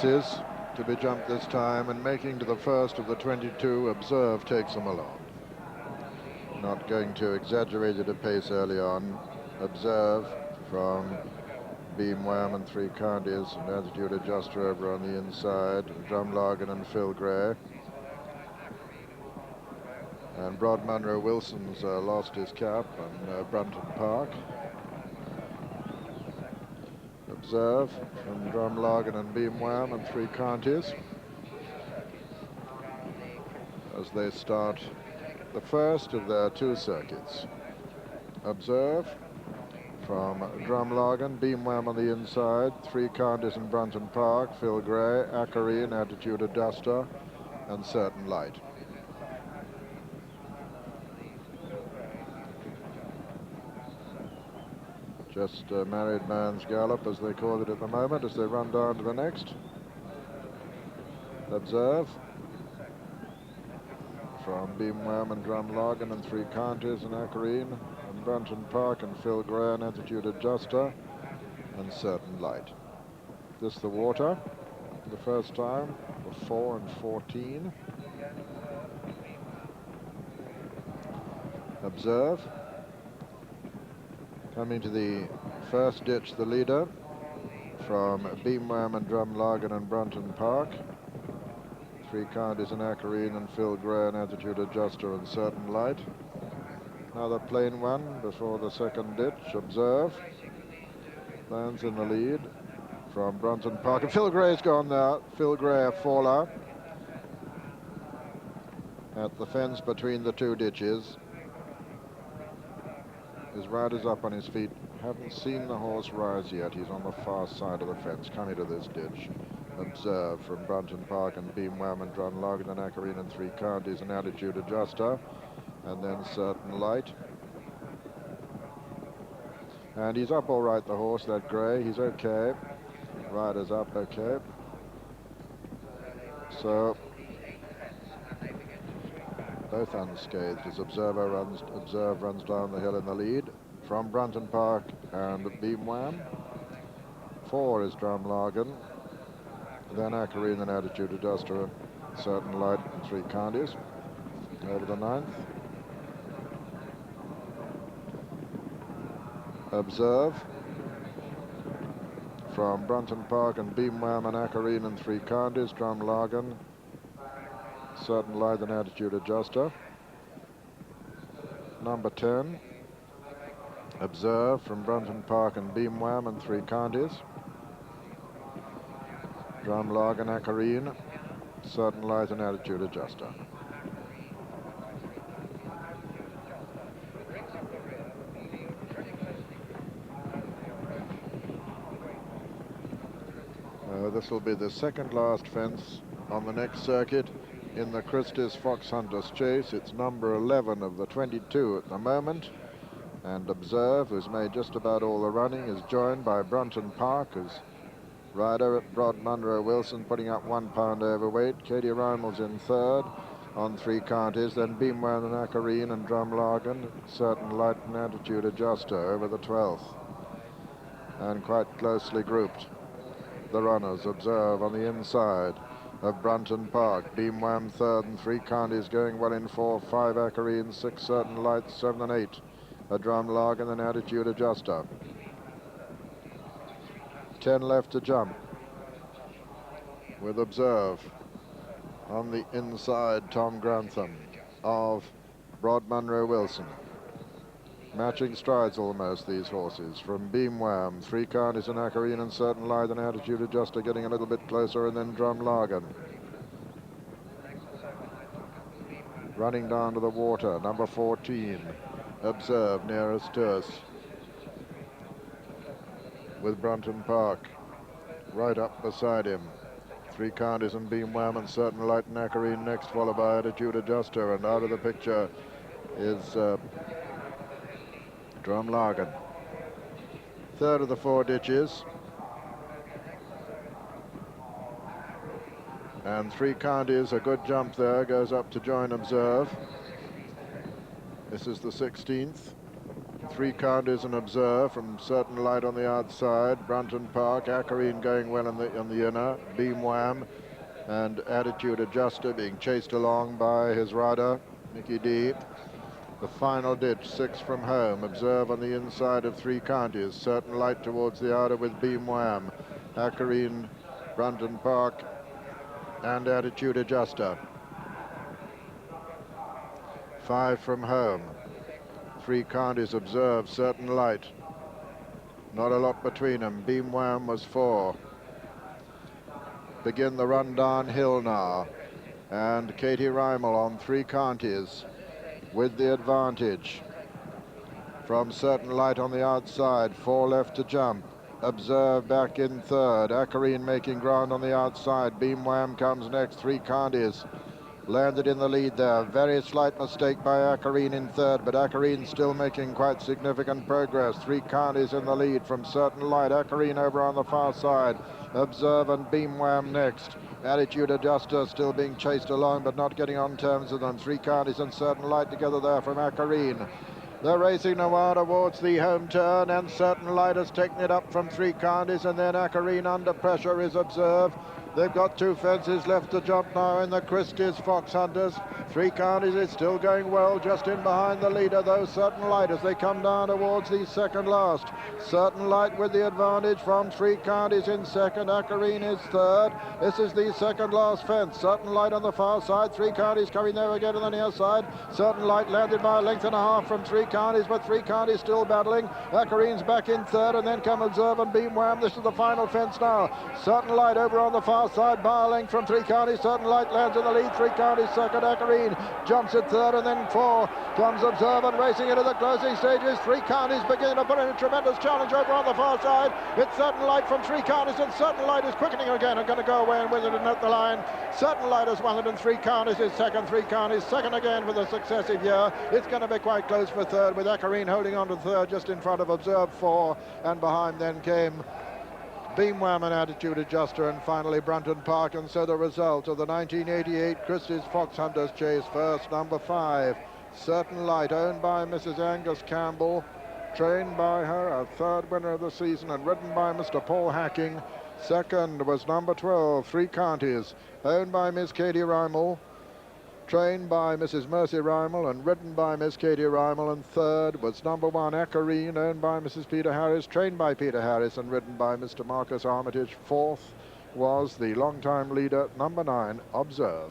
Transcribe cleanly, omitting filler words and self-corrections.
chances to be jumped this time, and making to the first of the 22, Observe takes them along. Not going to exaggerate at a pace early on. Observe from Beam Wham and Three Counties, and Attitude Adjuster over on the inside, Drumlargan and Phil Gray. And Broad Munro Wilson's lost his cap on Brunton Park. Observe from Drumlargan and Beam Wham and Three Counties as they start the first of their two circuits. Observe from Drumlargan, Beam Wham on the inside, Three Counties and Brunton Park, Phil Gray, Acarine, Attitude Adjuster, and Certain Light. Just a married man's gallop, as they call it at the moment, as they run down to the next. Observe from Beam Wham and Drumlargan and Three Counties and Acarine and Brunton Park and Phil Gray and Attitude Adjuster and Certain Light. This the water for the first time for 4 and 14. Observe. Coming to the first ditch, the leader from Beam Wham and Drumlargan and Brunton Park. Three Counties and Acarine and Phil Gray and Attitude Adjuster and Certain Light. Another plain one before the second ditch. Observe. Lands in the lead from Brunton Park. And Phil Gray's gone now. Phil Gray, a faller at the fence between the two ditches. His rider's up on his feet. Haven't seen the horse rise yet. He's on the far side of the fence, coming to this ditch. Observe from Brunton Park and Beam Wham and Drumlargan and Acarine and Three Counties and Attitude Adjuster, and then Certain Light. And he's up all right, the horse, that Gray. He's okay. Rider's up okay. So both unscathed as Observe runs down the hill in the lead from Brunton Park and Beam Wham. 4 is Drumlargan, then Acarine and Attitude Adjuster, Certain Light and Three Counties over the 9th. Observe from Brunton Park and Beam Wham and Acarine and Three Counties, Drumlargan, Certain Light and Attitude Adjuster. Number 10, Observe from Brunton Park and Beam Wham and Three Counties, Drumlargan, Acarine, Certain Light and Attitude Adjuster. This will be the second last fence on the next circuit in the Christies Foxhunter's chase. It's number 11 of the 22 at the moment. And Observe, who's made just about all the running, is joined by Brunton Park as rider at Broad Munro Wilson, putting up 1 pound overweight. Katie Reynolds in third on Three Counties. Then Beam Wham and Acarine and Drumlargan, Certain Light and Attitude Adjuster over the 12th. And quite closely grouped, the runners. Observe on the inside of Brunton Park. Beam Wham third and Three Counties going well in 4, 5 Acarine, 6 Certain Light, 7 and 8 a Drumlargan and Attitude Adjuster. 10 left to jump with Observe on the inside, Tom Grantham of Broad Munro Wilson. Matching strides almost, these horses, from Beam Wham, Three Counties and Acarine and Certain Light and Attitude Adjuster getting a little bit closer, and then Drumlargan. Running down to the water, number 14, Observe nearest to us, with Brunton Park right up beside him. Three Counties and Beam Wham and Certain Light and Acarine next, followed by Attitude Adjuster, and out of the picture is Drumlargan. Third of the 4 ditches. And Three Counties, a good jump there, goes up to join Observe. This is the 16th. 3 counties and Observe from Certain Light on the outside. Brunton Park, Acarine going well on the inner. Beam Wham and Attitude Adjuster being chased along by his rider, Mickey D. The final ditch, 6 from home. Observe on the inside of 3 counties. Certain Light towards the outer with Beam Wham. Acarine, Brunton Park and Attitude Adjuster. 5 from home. 3 counties. Observe, Certain Light. Not a lot between them. Beam Wham was 4. Begin the run downhill now. And Katie Reimel on 3 counties with the advantage. From Certain Light on the outside, 4 left to jump. Observe back in third. Acarine making ground on the outside. Beam Wham comes next. 3 counties. Landed in the lead there. Very slight mistake by Acarine in third, but Acarine still making quite significant progress. 3 counties in the lead from Certain Light. Acarine over on the far side. Observe and Beam Wham next. Attitude Adjuster still being chased along, but not getting on terms with them. 3 counties and Certain Light together there from Acarine. They're racing now towards the home turn, and Certain Light has taken it up from 3 counties, and then Acarine under pressure is Observe. They've got 2 fences left to jump now in the Christies Foxhunters. 3 counties is still going well, just in behind the leader, though, Certain Light, as they come down towards the second last. Certain Light with the advantage from 3 counties in second. Acarine is third. This is the second last fence. Certain Light on the far side. 3 counties coming there again on the near side. Certain Light landed by a length and a half from 3 counties, but 3 counties still battling. Acarine's back in third, and then come Observe and Beam Wham. This is the final fence now. Certain Light over on the far side by a length from 3 counties. Certain Light lands in the lead. 3 counties second. Acarine jumps at third, and then 4 comes Observe, and racing into the closing stages. 3 counties beginning to put in a tremendous challenge over on the far side. It's Certain Light from 3 counties, and Certain Light is quickening again and going to go away and win it and at the line. Certain Light has won it in 3 counties. Is second. 3 counties second again for the successive year. It's going to be quite close for third, with Acarine holding on to third just in front of Observe 4, and behind then came Beam Wham and Attitude Adjuster, and finally Brunton Park. And so the result of the 1988 Christies Foxhunters Chase: first, number 5, Certain Light, owned by Mrs. Angus Campbell, trained by her, a third winner of the season, and ridden by Mr. Paul Hacking. Second was number 12, 3 counties, owned by Miss Katie Reimel, trained by Mrs. Mercy Reimel and ridden by Miss Katie Reimel. And third was number 1, Acarine, owned by Mrs. Peter Harris, trained by Peter Harris and ridden by Mr. Marcus Armitage. Fourth was the long-time leader, number 9, Observe.